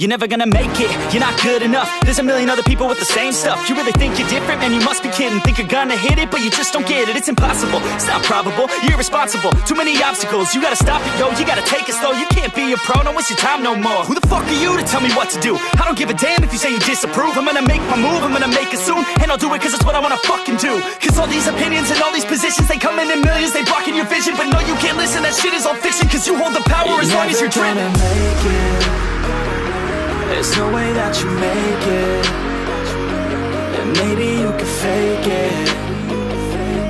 You're never gonna make it, you're not good enough. There's a million other people with the same stuff. You really think you're different? Man, you must be kidding. Think you're gonna hit it, but you just don't get it. It's impossible, it's not probable, you're irresponsible. Too many obstacles, you gotta stop it, yo. You gotta take it slow, you can't be a pro. Don't waste your time no more. Who the fuck are you to tell me what to do? I don't give a damn if you say you disapprove. I'm gonna make my move, I'm gonna make it soon. And I'll do it cause it's what I wanna fucking do. Cause all these opinions and all these positions, they come in millions, they blocking your vision. But no, you can't listen, that shit is all fiction. Cause you hold the power as long as you're driven. There's no way that you make it. And maybe you can fake it,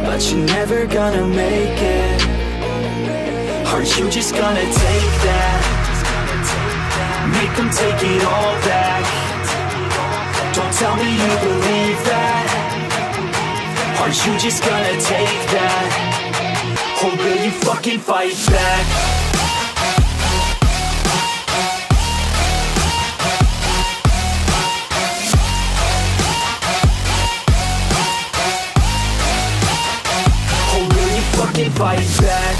but you're never gonna make it. Aren't you just gonna take that? Make them take it all back. Don't tell me you believe that. Aren't you just gonna take that? Or will you fucking fight back? Fight back.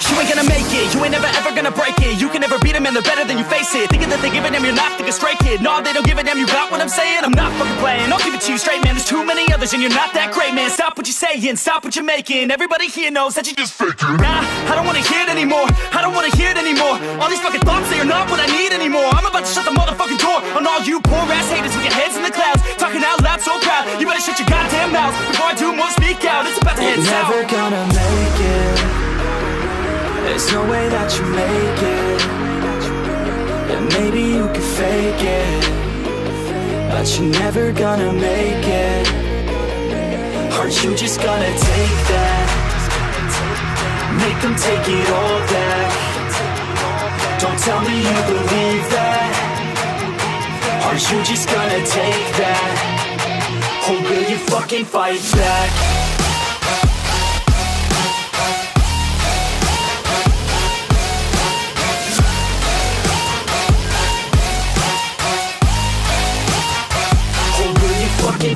You ain't gonna make it, you ain't never ever gonna break it. You can never beat them and they're better than you face it. Thinking that they give a damn, you're not thinking straight, kid. No, they don't give a damn, you got what I'm saying? I'm not fucking playing, I'll give it to you straight, man. There's too many others and you're not that great, man. Stop what you're saying, stop what you're making. Everybody here knows that you just faking. Nah, I don't wanna hear it anymore, I don't wanna hear it anymore. All these fucking thoughts, they are not what I need anymore. I'm about to shut the motherfucking door on all you poor ass haters with your heads in the clouds, talking out loud so proud. You better shut your goddamn mouth before I do more speak out. It's about to head south. You're never gonna make it. There's no way that you make it. And maybe you can fake it, but you're never gonna make it. Aren't you just gonna take that? Make them take it all back. Don't tell me you believe that. Aren't you just gonna take that? Or will you fucking fight back?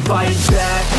Fight back.